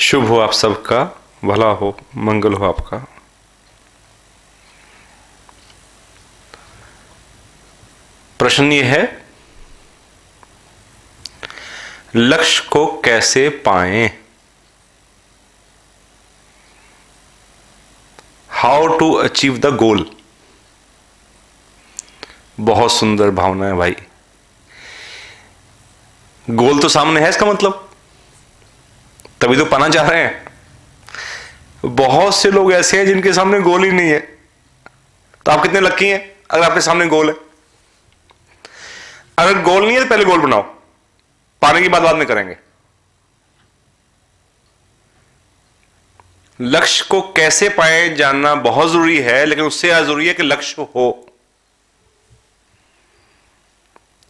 शुभ हो आप सबका, भला हो, मंगल हो आपका। प्रश्न ये है, लक्ष्य को कैसे पाएं? How to achieve the goal. बहुत सुंदर भावना है भाई। गोल तो सामने है, इसका मतलब तभी तो पाना चाह रहे हैं। बहुत से लोग ऐसे हैं जिनके सामने गोल ही नहीं है। तो आप कितने लकी हैं अगर आपके सामने गोल है। अगर गोल नहीं है तो पहले गोल बनाओ, पाने की बात बाद में करेंगे। लक्ष्य को कैसे पाए जानना बहुत जरूरी है, लेकिन उससे ज्यादा जरूरी है कि लक्ष्य हो।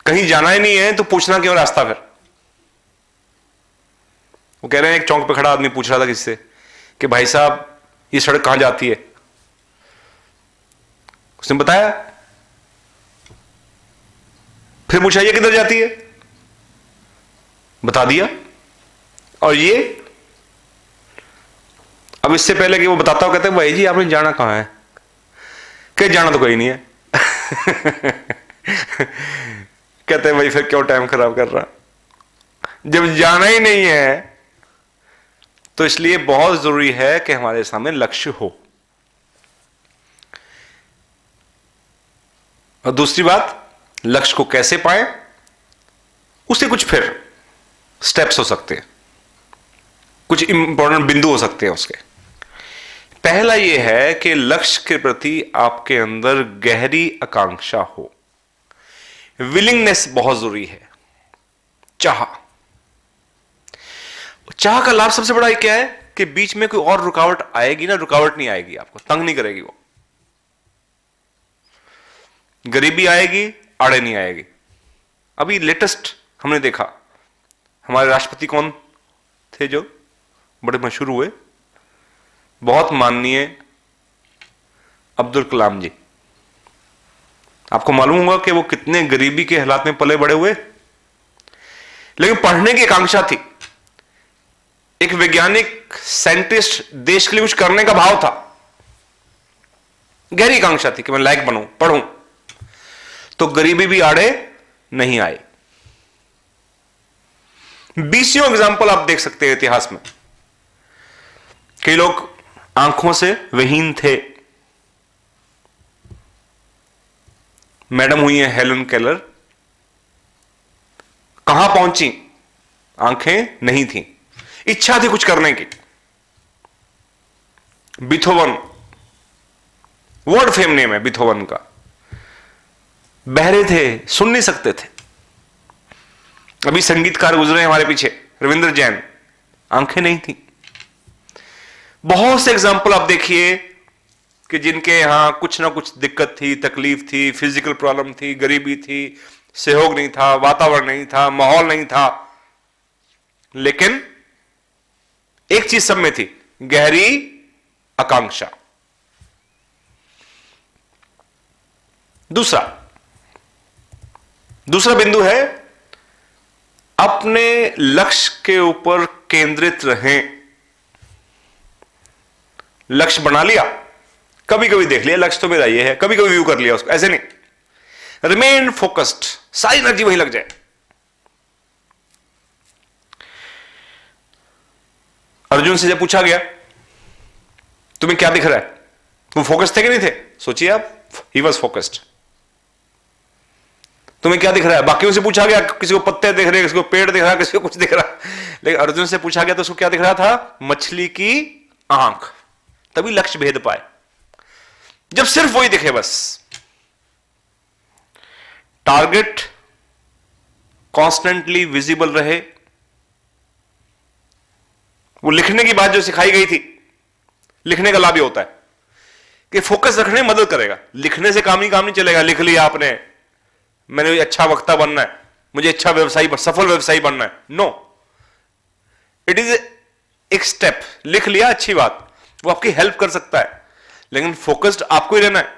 कहीं जाना ही नहीं है तो पूछना क्यों रास्ता फिर। वो कह रहे हैं, एक चौक पे खड़ा आदमी पूछ रहा था किससे कि भाई साहब ये सड़क कहां जाती है। उसने बताया, फिर पूछा ये किधर जाती है, बता दिया। और ये अब इससे पहले कि वो बताता हो कहते हैं भाई जी आपने जाना कहां है, क्या जाना तो कहीं नहीं है। कहते हैं भाई फिर क्यों टाइम खराब कर रहा, जब जाना ही नहीं है। तो इसलिए बहुत जरूरी है कि हमारे सामने लक्ष्य हो। और दूसरी बात, लक्ष्य को कैसे पाएं, उसके कुछ फिर स्टेप्स हो सकते हैं, कुछ इंपॉर्टेंट बिंदु हो सकते हैं उसके। पहला यह है कि लक्ष्य के प्रति आपके अंदर गहरी आकांक्षा हो। विलिंगनेस बहुत जरूरी है। चाह का लाभ सबसे बड़ा क्या है कि बीच में कोई और रुकावट आएगी ना, रुकावट नहीं आएगी, आपको तंग नहीं करेगी। वो गरीबी आएगी, आड़े नहीं आएगी। अभी लेटेस्ट हमने देखा, हमारे राष्ट्रपति कौन थे जो बड़े मशहूर हुए, बहुत माननीय अब्दुल कलाम जी। आपको मालूम होगा कि वो कितने गरीबी के हालात में पले बड़े हुए, लेकिन पढ़ने की आकांक्षा थी। एक वैज्ञानिक साइंटिस्ट, देश के लिए कुछ करने का भाव था, गहरी आकांक्षा थी कि मैं लायक बनूं, पढ़ूं। तो गरीबी भी आड़े नहीं आई। 20 एग्जाम्पल आप देख सकते हैं इतिहास में। कई लोग आंखों से विहीन थे। मैडम हुई है हेलन केलर, कहां पहुंची, आंखें नहीं थी, इच्छा थी कुछ करने की। बीथोवन, वर्ल्ड फेम नेम है बीथोवन का। बहरे थे, सुन नहीं सकते थे। अभी संगीतकार गुजरे हमारे पीछे, रविंद्र जैन, आंखें नहीं थी। बहुत से एग्जाम्पल आप देखिए कि जिनके यहां कुछ ना कुछ दिक्कत थी, तकलीफ थी, फिजिकल प्रॉब्लम थी, गरीबी थी, सहयोग नहीं था, वातावरण नहीं था, माहौल नहीं था, लेकिन एक चीज सब में थी, गहरी आकांक्षा। दूसरा बिंदु है, अपने लक्ष्य के ऊपर केंद्रित रहें। लक्ष्य बना लिया, कभी कभी देख लिया लक्ष्य तो मेरा ये है, कभी कभी व्यू कर लिया उसको, ऐसे नहीं। रिमेन फोकस्ड, सारी एनर्जी वहीं लग जाए। अर्जुन से जब पूछा गया तुम्हें क्या दिख रहा है, वो फोकस थे कि नहीं थे? सोचिए आप, ही वॉज फोकस्ड। तुम्हें क्या दिख रहा है? बाकियों से पूछा गया, किसी को पत्ते दिख रहे, किसी को पेड़ दिख रहा, किसी को कुछ दिख रहा, लेकिन अर्जुन से पूछा गया तो उसको क्या दिख रहा था? मछली की आंख। तभी लक्ष्य भेद पाए, जब सिर्फ वही दिखे बस। टारगेट कॉन्स्टेंटली विजिबल रहे। वो लिखने की बात जो सिखाई गई थी, लिखने का लाभ ये होता है कि फोकस रखने में मदद करेगा। लिखने से काम नहीं चलेगा। लिख लिया आपने, मैंने अच्छा वक्ता बनना है, मुझे अच्छा व्यवसायी, सफल व्यवसायी बनना है, नो, इट इज एक स्टेप। लिख लिया, अच्छी बात, वो आपकी हेल्प कर सकता है, लेकिन फोकस्ड आपको ही रहना है।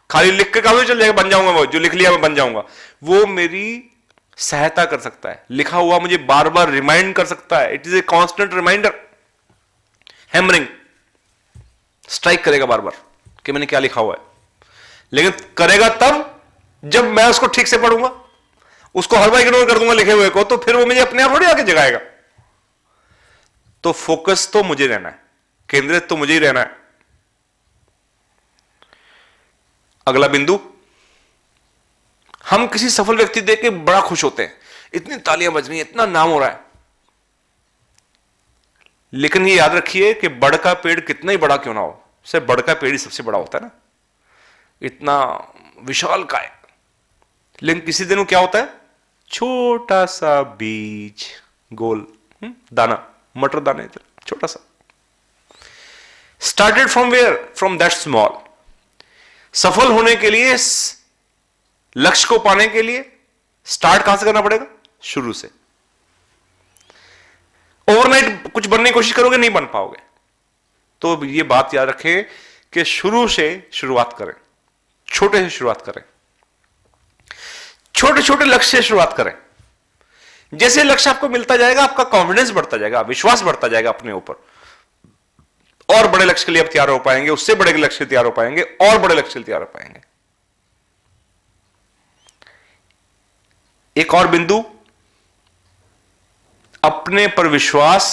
खाली लिख के काम नहीं चल जाएगा, बन जाऊंगा वो जो लिख लिया मैं बन जाऊंगा, वो मेरी सहायता कर सकता है, लिखा हुआ मुझे बार बार रिमाइंड कर सकता है। It is a constant reminder. Hammering, strike करेगा बार बार कि मैंने क्या लिखा हुआ है, लेकिन करेगा तब जब मैं उसको ठीक से पढ़ूंगा। उसको हर बार इग्नोर कर दूंगा लिखे हुए को, तो फिर वो मुझे अपने आप थोड़ी आके जगाएगा। तो फोकस तो मुझे रहना है, केंद्रित तो मुझे ही रहना है। अगला बिंदु, हम किसी सफल व्यक्ति देख के बड़ा खुश होते हैं, इतनी तालियां बज रही हैं, इतना नाम हो रहा है, लेकिन ये याद रखिए कि बड़ का पेड़ कितना ही बड़ा क्यों ना हो, सिर्फ बड़ का पेड़ ही सबसे बड़ा होता है ना, इतना विशाल काय, लेकिन किसी दिन क्या होता है, छोटा सा बीज, गोल दाना, मटर दाने, छोटा सा। Started from where, from that small. सफल होने के लिए, लक्ष्य को पाने के लिए स्टार्ट कहां से करना पड़ेगा, शुरू से। ओवरनाइट कुछ बनने की कोशिश करोगे, नहीं बन पाओगे। तो ये बात याद रखें कि शुरू से शुरुआत करें, छोटे से शुरुआत करें, छोटे छोटे लक्ष्य से शुरुआत करें। जैसे लक्ष्य आपको मिलता जाएगा, आपका कॉन्फिडेंस बढ़ता जाएगा, विश्वास बढ़ता जाएगा अपने ऊपर, और बड़े लक्ष्य के लिए आप तैयार हो पाएंगे, उससे बड़े लक्ष्य के लिए तैयार हो पाएंगे, और बड़े लक्ष्य के लिए तैयार हो पाएंगे। एक और बिंदु, अपने पर विश्वास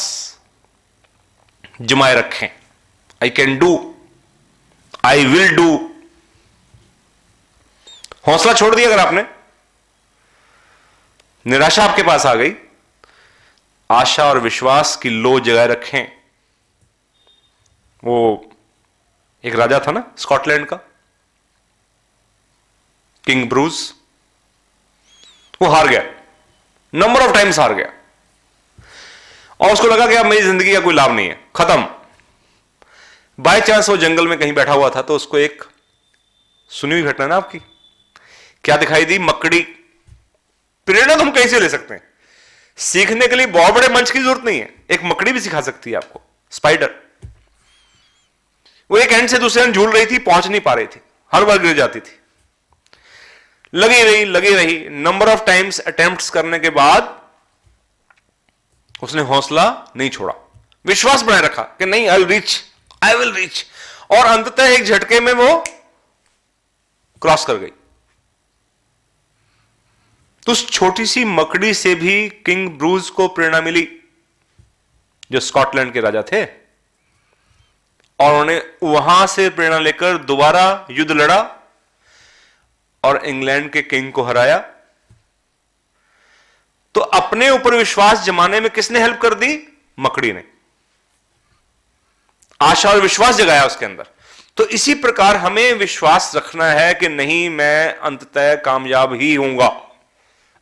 जमाए रखें। I can do, I will do. हौसला छोड़ दिया अगर आपने, निराशा आपके पास आ गई, आशा और विश्वास की लो जगाए रखें। वो एक राजा था ना स्कॉटलैंड का, किंग ब्रूस, वो हार गया, नंबर ऑफ टाइम्स हार गया, और उसको लगा कि अब मेरी जिंदगी का कोई लाभ नहीं है, खत्म। बाय चांस वो जंगल में कहीं बैठा हुआ था, तो उसको एक सुनी हुई घटना ना आपकी, क्या दिखाई दी, मकड़ी। प्रेरणा तो हम कहीं से ले सकते हैं, सीखने के लिए बहुत बड़े मंच की जरूरत नहीं है, एक मकड़ी भी सिखा सकती है आपको, स्पाइडर। वो एक एंड से दूसरे एंड झूल रही थी, पहुंच नहीं पा रही थी, हर बार गिर जाती थी, लगी रही। नंबर ऑफ टाइम्स अटेम्प्ट्स करने के बाद उसने हौसला नहीं छोड़ा, विश्वास बनाए रखा कि नहीं, आई विल रीच, और अंततः एक झटके में वो क्रॉस कर गई। तो उस छोटी सी मकड़ी से भी किंग ब्रूस को प्रेरणा मिली, जो स्कॉटलैंड के राजा थे, और उन्होंने वहां से प्रेरणा लेकर दोबारा युद्ध लड़ा और इंग्लैंड के किंग को हराया। तो अपने ऊपर विश्वास जमाने में किसने हेल्प कर दी, मकड़ी ने, आशा और विश्वास जगाया उसके अंदर। तो इसी प्रकार हमें विश्वास रखना है कि नहीं, मैं अंततः कामयाब ही होऊंगा।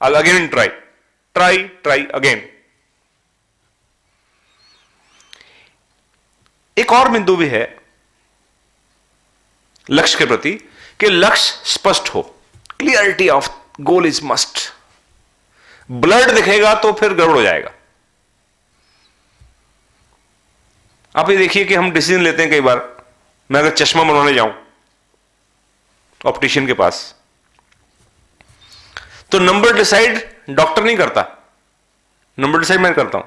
Again try again. एक और बिंदु भी है लक्ष्य के प्रति कि लक्ष्य स्पष्ट हो, clarity of goal is must. Blood दिखेगा तो फिर गड़बड़ हो जाएगा। आप ये देखिए कि हम डिसीजन लेते हैं कई बार, मैं अगर चश्मा बनवाने जाऊं ऑप्टिशियन के पास, तो नंबर डिसाइड डॉक्टर नहीं करता, नंबर डिसाइड मैं करता हूं।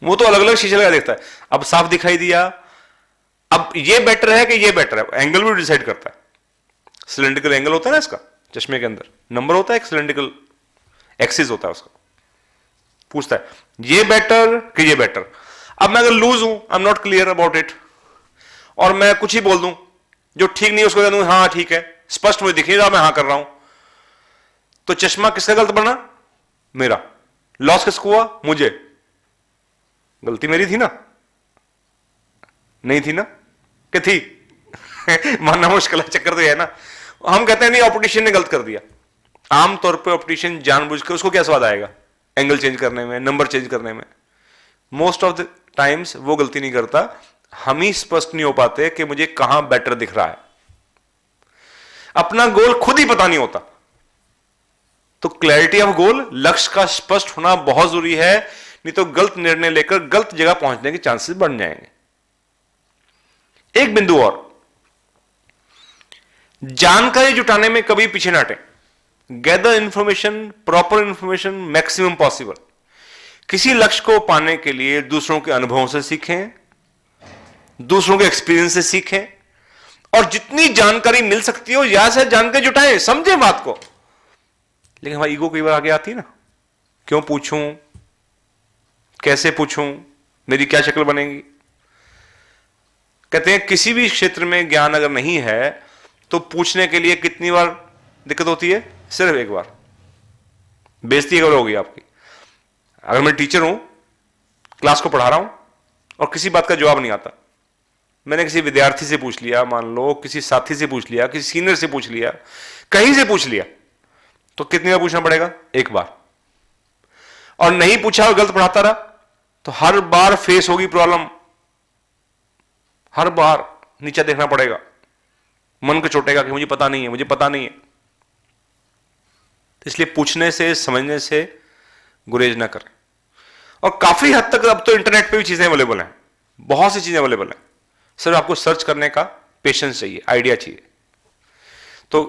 वो तो अलग अलग शीशे लगा देखता है, अब साफ दिखाई दिया, अब ये बेटर है कि ये बेटर है, एंगल भी डिसाइड करता है। सिलेंड्रिकल एंगल होता है ना इसका, चश्मे के अंदर नंबर होता है, एक सिलेंड्रिकल एक्सिस होता है उसका, पूछता है ये बेटर कि ये बेटर। अब मैं अगर लूज हूं, I am not clear about it, और मैं कुछ ही बोल दूं जो ठीक नहीं, उसको कह दूं हाँ ठीक है, स्पष्ट मुझे दिख नहीं रहा, मैं हाँ कर रहा हूं, तो चश्मा किसका गलत बना, मेरा। लॉस किसको हुआ, मुझे। गलती मेरी थी ना, नहीं थी ना, कि थी मानना मुश्किल है, चक्कर तो है ना। हम कहते हैं नहीं, ऑप्टिशियन ने गलत कर दिया। आमतौर पे ऑप्टिशियन जानबूझ के, उसको क्या स्वाद आएगा एंगल चेंज करने में, नंबर चेंज करने में। मोस्ट ऑफ द टाइम्स वो गलती नहीं करता, हम ही स्पष्ट नहीं हो पाते कि मुझे कहां बेटर दिख रहा है। अपना गोल खुद ही पता नहीं होता। तो क्लैरिटी ऑफ गोल, लक्ष्य का स्पष्ट होना बहुत जरूरी है, नहीं तो गलत निर्णय लेकर गलत जगह पहुंचने के चांसेस बढ़ जाएंगे। एक बिंदु और, जानकारी जुटाने में कभी पीछे ना हटें। Gather information, proper information, maximum possible. किसी लक्ष्य को पाने के लिए दूसरों के अनुभवों से सीखें, दूसरों के एक्सपीरियंस से सीखें, और जितनी जानकारी मिल सकती हो यहां से जानकारी जुटाएं, समझें बात को। लेकिन हमारी ईगो कई बार आगे आती है ना, क्यों पूछूं, कैसे पूछूं, मेरी क्या शक्ल बनेगी। कहते हैं किसी भी क्षेत्र में ज्ञान अगर नहीं है तो पूछने के लिए कितनी बार दिक्कत होती है? सिर्फ एक बार। बेइज्जती अगर होगी आपकी। अगर मैं टीचर हूं, क्लास को पढ़ा रहा हूं और किसी बात का जवाब नहीं आता, मैंने किसी विद्यार्थी से पूछ लिया, मान लो किसी साथी से पूछ लिया, किसी सीनियर से पूछ लिया, कहीं से पूछ लिया, तो कितनी बार पूछना पड़ेगा? एक बार। और नहीं पूछा और गलत पढ़ाता रहा तो हर बार फेस होगी प्रॉब्लम, हर बार नीचे देखना पड़ेगा, मन को चोटेगा कि मुझे पता नहीं है, मुझे पता नहीं है। इसलिए पूछने से, समझने से गुरेज ना करें। और काफी हद तक अब तो इंटरनेट पे भी चीजें अवेलेबल हैं, बहुत सी चीजें अवेलेबल हैं, सिर्फ आपको सर्च करने का पेशेंस चाहिए, आइडिया चाहिए। तो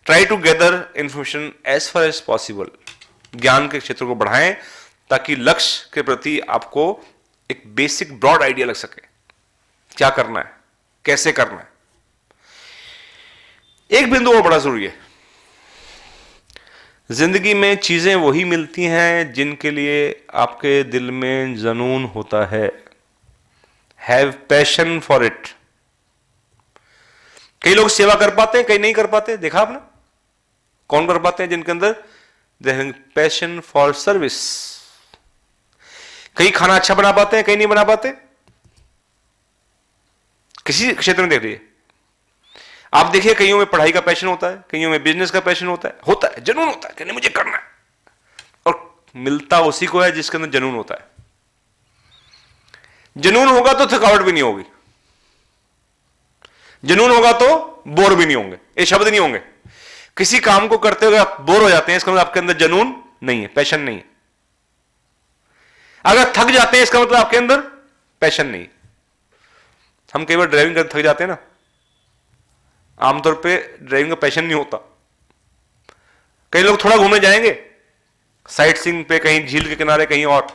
try to gather information as far as possible, ज्ञान के क्षेत्र को बढ़ाएं ताकि लक्ष्य के प्रति आपको एक बेसिक ब्रॉड आइडिया लग सके, क्या करना है, कैसे करना है। एक बिंदु और बड़ा जरूरी है, जिंदगी में चीजें वही मिलती हैं जिनके लिए आपके दिल में जुनून होता है। Have passion for it. कई लोग सेवा कर पाते हैं, कई नहीं कर पाते, देखा आपने? कौन कर पाते हैं? जिनके अंदर पैशन फॉर सर्विस। कई खाना अच्छा बना पाते हैं, कई नहीं बना पाते। किसी क्षेत्र में देख लीजिए आप, देखिए कईयों में पढ़ाई का पैशन होता है, कईयों में बिजनेस का पैशन होता है, जुनून होता है कि नहीं मुझे करना है, और मिलता उसी को है जिसके अंदर जुनून होता है। जुनून होगा तो थकावट भी नहीं होगी, जुनून होगा तो बोर भी नहीं होंगे, ये शब्द नहीं होंगे। किसी काम को करते हुए आप बोर हो जाते हैं, इसका मतलब आपके अंदर जुनून नहीं है, पैशन नहीं है। अगर थक जाते हैं इसका मतलब आपके अंदर पैशन नहीं। हम कई बार ड्राइविंग करते थक जाते हैं ना, आमतौर पे ड्राइविंग का पैशन नहीं होता। कई लोग थोड़ा घूमने जाएंगे, साइट सीइंग पे, कहीं झील के किनारे, कहीं और,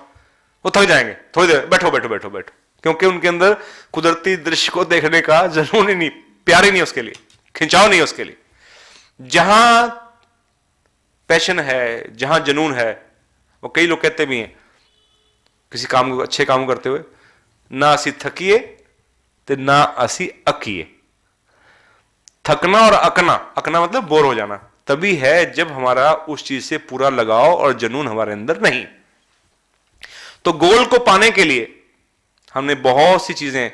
वो थक जाएंगे, थोड़ी देर बैठो बैठो बैठो बैठो, क्योंकि उनके अंदर कुदरती दृश्य को देखने का जुनून ही नहीं, प्यार ही नहीं उसके लिए, खिंचाव नहीं उसके लिए। जहां पैशन है, जहां जुनून है, वो कई लोग कहते भी हैं किसी काम को, अच्छे काम करते हुए, ना असी थकिए ते ना असी अकिए। थकना और अकना, अकना मतलब बोर हो जाना, तभी है जब हमारा उस चीज से पूरा लगाव और जुनून हमारे अंदर नहीं। तो गोल को पाने के लिए हमने बहुत सी चीजें,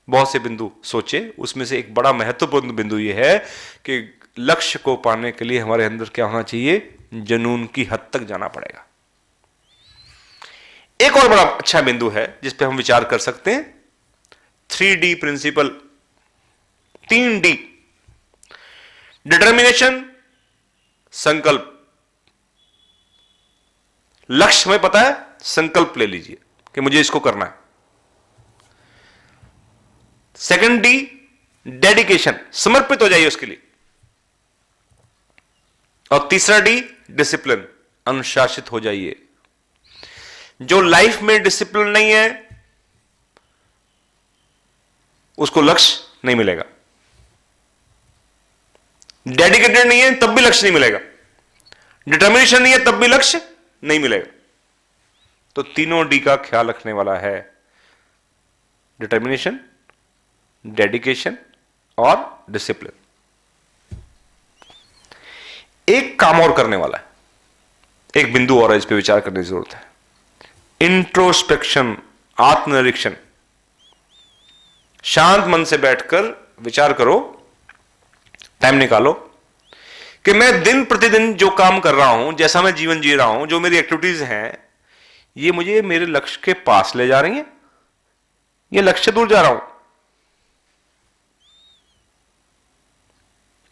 बहुत से बिंदु सोचे, उसमें से एक बड़ा महत्वपूर्ण बिंदु यह है कि लक्ष्य को पाने के लिए हमारे अंदर क्या होना चाहिए? जुनून की हद तक जाना पड़ेगा। एक और बड़ा अच्छा बिंदु है जिस पे हम विचार कर सकते हैं, 3D प्रिंसिपल, 3D। डिटर्मिनेशन, संकल्प। लक्ष्य हमें पता है, संकल्प ले लीजिए कि मुझे इसको करना है। सेकंड डी, डेडिकेशन, समर्पित हो जाइए उसके लिए। और तीसरा डी, डिसिप्लिन, अनुशासित हो जाइए। जो लाइफ में डिसिप्लिन नहीं है उसको लक्ष्य नहीं मिलेगा। डेडिकेटेड नहीं है तब भी लक्ष्य नहीं मिलेगा। डिटर्मिनेशन नहीं है तब भी लक्ष्य नहीं मिलेगा। तो तीनों डी का ख्याल रखने वाला है, डिटर्मिनेशन, डेडिकेशन और डिसिप्लिन। एक काम और करने वाला है, एक बिंदु और इस पे विचार करने की जरूरत है, इंट्रोस्पेक्शन, आत्मनिरीक्षण। शांत मन से बैठकर विचार करो, टाइम निकालो कि मैं दिन प्रतिदिन जो काम कर रहा हूं, जैसा मैं जीवन जी रहा हूं, जो मेरी एक्टिविटीज हैं, ये मुझे मेरे लक्ष्य के पास ले जा रही हैं, ये लक्ष्य दूर जा रहा हूं।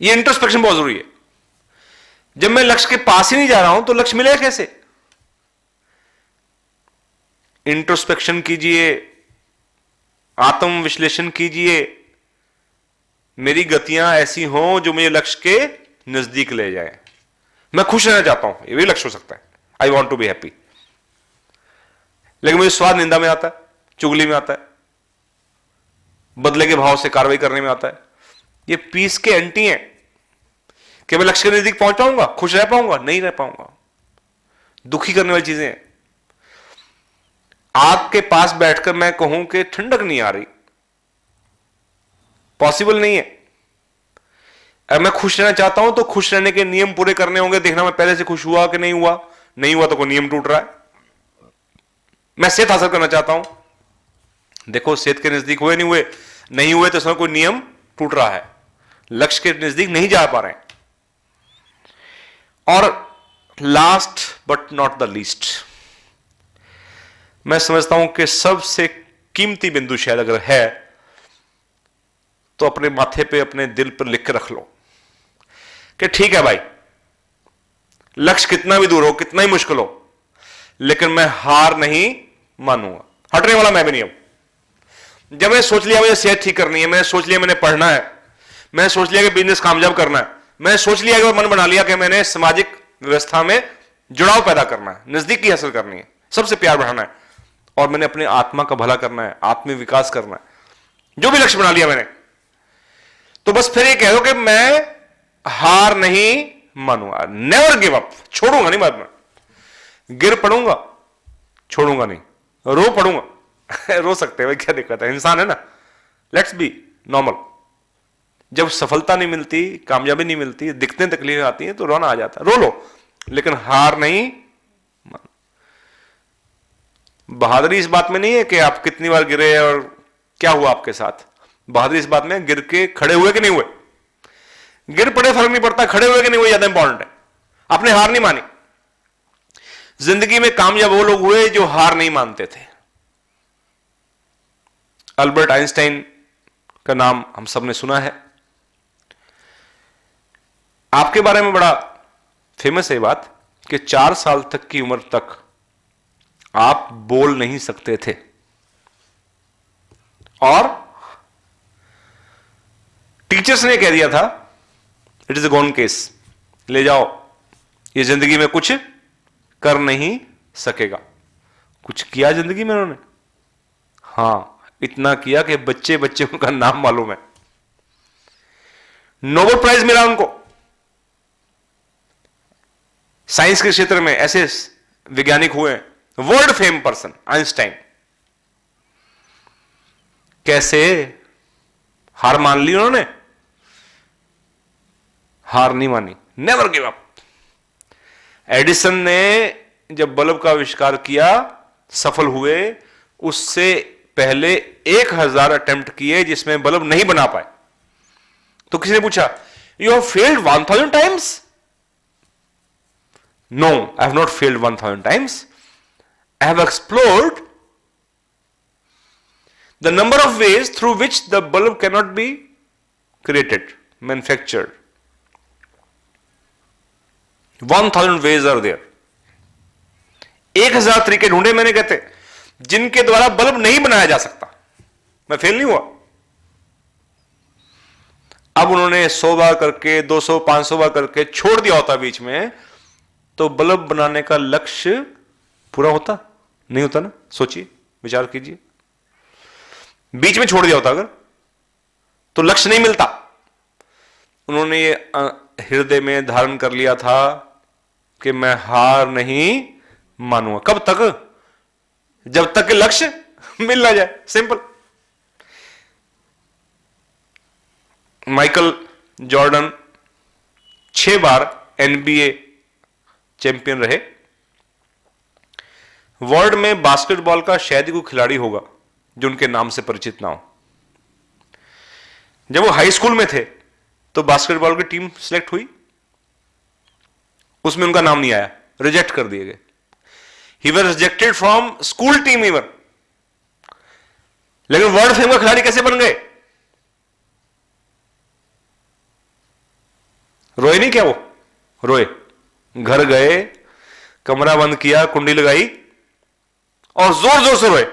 ये इंट्रोस्पेक्शन बहुत जरूरी है। जब मैं लक्ष्य के पास ही नहीं जा रहा हूं तो लक्ष्य मिलेगा कैसे? इंट्रोस्पेक्शन कीजिए, आत्म विश्लेषण कीजिए, मेरी गतियां ऐसी हों जो मुझे लक्ष्य के नजदीक ले जाए। मैं खुश रहना चाहता हूं, ये भी लक्ष्य हो सकता है, I want to be happy. लेकिन मुझे स्वाद निंदा में आता है, चुगली में आता है, बदले के भाव से कार्रवाई करने में आता है। ये पीस के एंटी हैं कि मैं लक्ष्य के नजदीक पहुंच पाऊंगा, खुश रह पाऊंगा, नहीं रह पाऊंगा। दुखी करने वाली चीजें हैं। आग के पास बैठकर मैं कहूं कि ठंडक नहीं आ रही, पॉसिबल नहीं है। अगर मैं खुश रहना चाहता हूं तो खुश रहने के नियम पूरे करने होंगे, देखना मैं पहले से खुश हुआ कि नहीं हुआ। नहीं हुआ तो कोई नियम टूट रहा है। मैं सेहत हासिल करना चाहता हूं, देखो सेहत के नजदीक हुए नहीं हुए, नहीं हुए तो उसमें कोई नियम टूट रहा है, लक्ष्य के नजदीक नहीं जा पा रहे हैं। और last but not the least, मैं समझता हूं कि सबसे कीमती बिंदु शायद अगर है तो अपने माथे पे, अपने दिल पर लिख के रख लो कि ठीक है भाई, लक्ष्य कितना भी दूर हो, कितना ही मुश्किल हो, लेकिन मैं हार नहीं मानूंगा। हटने वाला मैं भी नहीं हूं। जब मैंने सोच लिया मुझे सेहत ठीक करनी है, मैंने सोच लिया मैंने पढ़ना है, मैंने सोच लिया कि बिजनेस कामयाब करना है, मैंने सोच लिया कि मन बना लिया कि मैंने सामाजिक व्यवस्था में जुड़ाव पैदा करना है, नजदीकी हासिल करनी है, सबसे प्यार बढ़ाना है, और मैंने अपने आत्मा का भला करना है, आत्मिक विकास करना है, जो भी लक्ष्य बना लिया मैंने, तो बस फिर ये कह दो कि मैं हार नहीं मानूंगा, नेवर गिव अप, छोड़ूंगा नहीं बाद में। गिर पड़ूंगा, छोड़ूंगा नहीं, रो पड़ूंगा रो सकते हैं भाई, क्या दिक्कत है, इंसान है ना, लेट्स बी नॉर्मल। जब सफलता नहीं मिलती, कामयाबी नहीं मिलती, दिक्कतें तकलीफें आती हैं तो रोना आ जाता है, रो लो, लेकिन हार नहीं। बहादुरी इस बात में नहीं है कि आप कितनी बार गिरे और क्या हुआ आपके साथ। बहादुरी इस बात में गिर के खड़े हुए कि नहीं हुए। गिर पड़े फर्क नहीं पड़ता, खड़े हुए कि नहीं हुए ज्यादा इंपॉर्टेंट है। आपने हार नहीं मानी। जिंदगी में कामयाब वो लोग हुए जो हार नहीं मानते थे। अल्बर्ट आइंस्टाइन का नाम हम सबने सुना है। आपके बारे में बड़ा फेमस है बात कि 4 साल तक की उम्र तक आप बोल नहीं सकते थे, और टीचर्स ने कह दिया था it is a gone case, ले जाओ, ये जिंदगी में कुछ कर नहीं सकेगा। कुछ किया जिंदगी में उन्होंने? हां, इतना किया कि बच्चे बच्चे उनका नाम मालूम है। नोबेल प्राइज मिला उनको साइंस के क्षेत्र में। ऐसे वैज्ञानिक हुए, वर्ल्ड फेम पर्सन आइंस्टाइन। कैसे? हार मान ली उन्होंने? हार नहीं मानी, नेवर गिव अप। एडिसन ने जब बल्ब का आविष्कार किया, सफल हुए, उससे पहले 1000 अटेम्प्ट किए जिसमें बल्ब नहीं बना पाए। तो किसी ने पूछा, you have failed 1000 times? No, I have not failed 1000 times. I have explored the number of ways through which the bulb cannot be created, manufactured. 1000 ways are there. 1000 तरीके ढूंढे मैंने, कहते जिनके द्वारा बल्ब नहीं बनाया जा सकता। मैं फेल नहीं हुआ। अब उन्होंने 100 बार करके, 200, 500 बार करके छोड़ दिया होता बीच में, तो बल्ब बनाने का लक्ष्य पूरा होता नहीं होता ना। सोचिए, विचार कीजिए, बीच में छोड़ दिया होता अगर, तो लक्ष्य नहीं मिलता। उन्होंने ये हृदय में धारण कर लिया था कि मैं हार नहीं मानूंगा। कब तक? जब तक कि लक्ष्य मिल ना जाए। सिंपल। माइकल जॉर्डन 6 बार NBA चैंपियन रहे। वर्ल्ड में बास्केटबॉल का शायद ही कोई खिलाड़ी होगा जो उनके नाम से परिचित ना हो। जब वो हाई स्कूल में थे तो बास्केटबॉल की टीम सिलेक्ट हुई, उसमें उनका नाम नहीं आया, रिजेक्ट कर दिए गए। He was rejected from school team even. लेकिन वर्ल्ड फेम का खिलाड़ी कैसे बन गए? रोए नहीं क्या वो? रोए, घर गए, कमरा बंद किया, कुंडी लगाई और जोर जोर से रोए,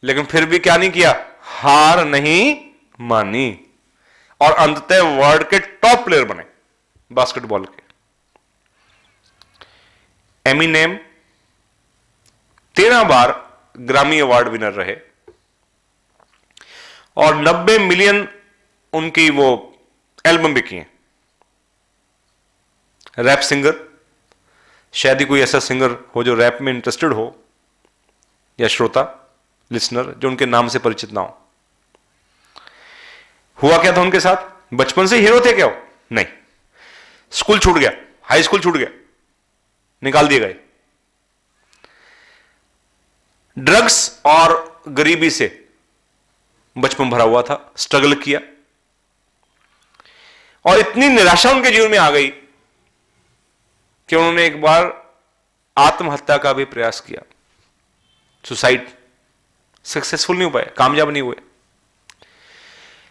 लेकिन फिर भी क्या नहीं किया? हार नहीं मानी, और अंततः वर्ल्ड के टॉप प्लेयर बने बास्केटबॉल के। एमिनेम 13 बार ग्रामी अवार्ड विनर रहे और 90 मिलियन उनकी वो एल्बम बिकी हैं। रैप सिंगर, शायद ही कोई ऐसा सिंगर हो जो रैप में इंटरेस्टेड हो या श्रोता लिसनर जो उनके नाम से परिचित ना हो। हुआ क्या था उनके साथ? बचपन से हीरो थे क्या वो? नहीं, स्कूल छूट गया, हाई स्कूल छूट गया, निकाल दिए गए। ड्रग्स और गरीबी से बचपन भरा हुआ था, स्ट्रगल किया और इतनी निराशा उनके जीवन में आ गई कि उन्होंने एक बार आत्महत्या का भी प्रयास किया, सुसाइड। सक्सेसफुल नहीं हो पाए, कामयाब नहीं हुए,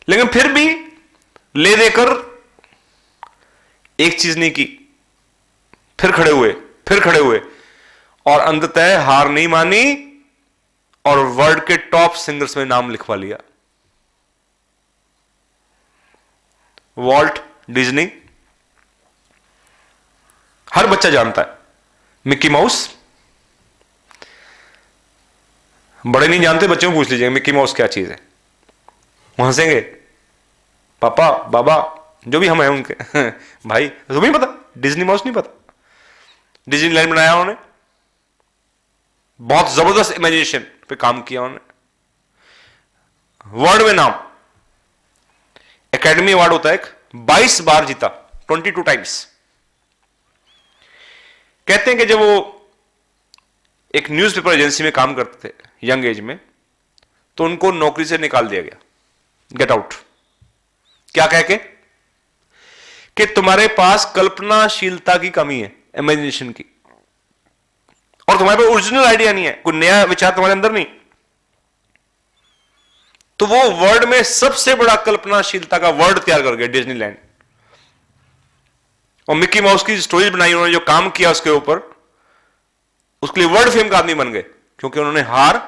लेकिन फिर भी ले देकर एक चीज नहीं की, फिर खड़े हुए और अंततः हार नहीं मानी और वर्ल्ड के टॉप सिंगर्स में नाम लिखवा लिया। वॉल्ट डिज्नी हर बच्चा जानता है, मिक्की माउस बड़े नहीं जानते, बच्चों को पूछ लीजिएगा मिक्की माउस क्या चीज है, वो हंसेंगे, पापा बाबा जो भी हम हैं उनके भाई तुम्हें पता, डिज्नी माउस नहीं पता? डिज्नीलैंड बनाया उन्होंने, बहुत जबरदस्त इमेजिनेशन पे काम किया उन्होंने, वर्ल्ड में नाम, एकेडमी अवार्ड होता है एक, 22 बार जीता, 22 टाइम्स। कहते हैं कि जब वो एक न्यूज़पेपर एजेंसी में काम करते थे यंग एज में, तो उनको नौकरी से निकाल दिया गया, गेट आउट। क्या कह के? कि तुम्हारे पास कल्पनाशीलता की कमी है, इमेजिनेशन की, और तुम्हारे पास ओरिजिनल आइडिया नहीं है, कोई नया विचार तुम्हारे अंदर नहीं। तो वो वर्ल्ड में सबसे बड़ा कल्पनाशीलता का वर्ल्ड तैयार कर गया डिज्नीलैंड। और मिक्की माउस की स्टोरीज बनाई उन्होंने, जो काम किया उसके ऊपर, उसके लिए वर्ल्ड फेम का आदमी बन गए, क्योंकि उन्होंने हार,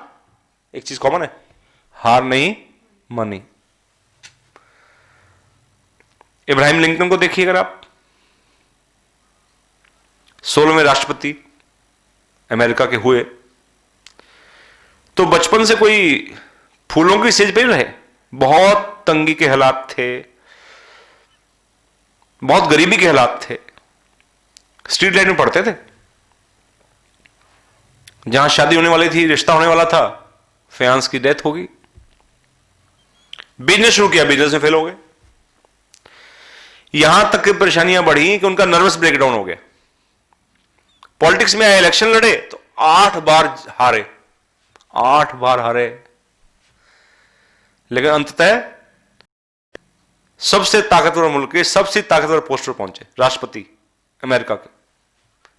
एक चीज कॉमन है, हार नहीं मानी। इब्राहिम लिंकन को देखिए अगर आप, 16वें राष्ट्रपति अमेरिका के हुए, तो बचपन से कोई फूलों की सेज पे रहे, बहुत तंगी के हालात थे, बहुत गरीबी के हालात थे, स्ट्रीट लाइट में पढ़ते थे, जहां शादी होने वाली थी, रिश्ता होने वाला था, फियांस की डेथ होगी, बिजनेस शुरू किया, बिजनेस में फेल हो गए, यहां तक की परेशानियां बढ़ी कि उनका नर्वस ब्रेकडाउन हो गया। पॉलिटिक्स में आए, इलेक्शन लड़े तो 8 बार हारे, 8 बार हारे, लेकिन अंततः सबसे ताकतवर मुल्क के सबसे ताकतवर पोस्ट पर पहुंचे, राष्ट्रपति अमेरिका के,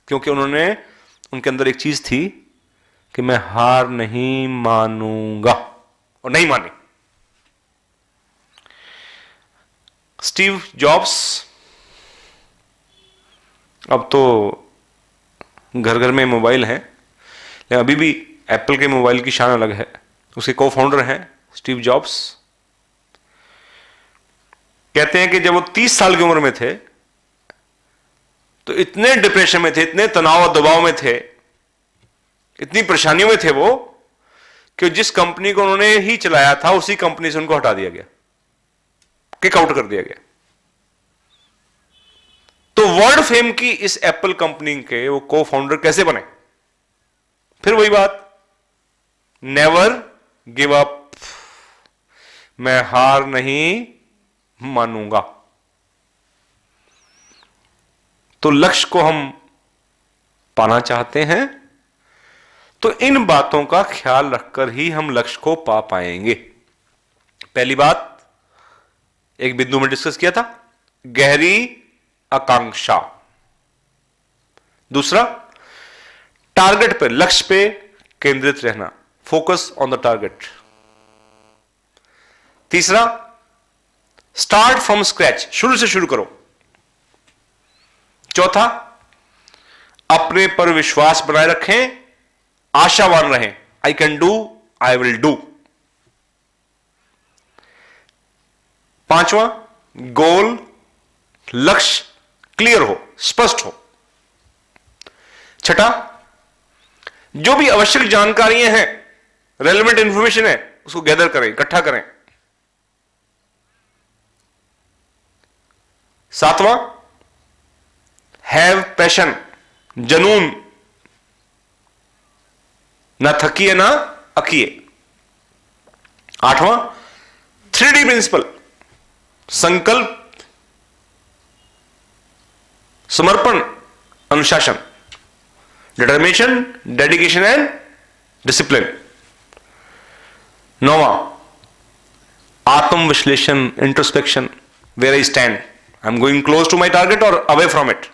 क्योंकि उन्होंने, उनके अंदर एक चीज थी कि मैं हार नहीं मानूंगा, और नहीं मानी। स्टीव जॉब्स, अब तो घर घर में मोबाइल हैं, लेकिन अभी भी एप्पल के मोबाइल की शान अलग है। उसके को फाउंडर हैं स्टीव जॉब्स। कहते हैं कि जब वो 30 साल की उम्र में थे तो इतने डिप्रेशन में थे, इतने तनाव और दबाव में थे, इतनी परेशानियों में थे वो, कि जिस कंपनी को उन्होंने ही चलाया था उसी कंपनी से उनको हटा दिया गया, किक आउट कर दिया गया। तो वर्ल्ड फेम की इस एप्पल कंपनी के वो को फाउंडर कैसे बने? फिर वही बात, नेवर गिव अप, मैं हार नहीं मानूंगा। तो लक्ष्य को हम पाना चाहते हैं तो इन बातों का ख्याल रखकर ही हम लक्ष्य को पा पाएंगे। पहली बात एक बिंदु में डिस्कस किया था, गहरी आकांक्षा। दूसरा, टारगेट पे, लक्ष्य पे केंद्रित रहना, फोकस ऑन द टारगेट। तीसरा, स्टार्ट फ्रॉम स्क्रैच, शुरू से शुरू करो। चौथा, अपने पर विश्वास बनाए रखें, आशावान रहें, I can do, I will do. पांचवा, गोल, लक्ष्य क्लियर हो, स्पष्ट हो। छठा, जो भी आवश्यक जानकारियां हैं, रेलेवेंट इंफॉर्मेशन है, उसको गैदर करें, इकट्ठा करें। सातवां, हैव पैशन, जनून, ना थकिए ना अकिए। आठवां, 3D प्रिंसिपल, संकल्प, समर्पण, अनुशासन, डिटर्मिनेशन, डेडिकेशन एंड डिसिप्लिन। नौवां, आत्मविश्लेषण, introspection, where I stand, I am going close to my target और away from it.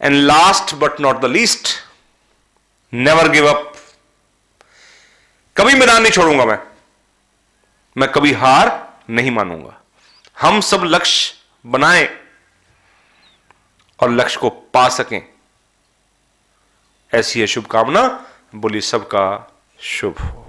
And last but not the least, never give up, कभी मैदान नहीं छोड़ूंगा मैं कभी हार नहीं मानूंगा। हम सब लक्ष्य बनाएं और लक्ष्य को पा सकें, ऐसी है शुभकामना। बोलिए सबका शुभ हो।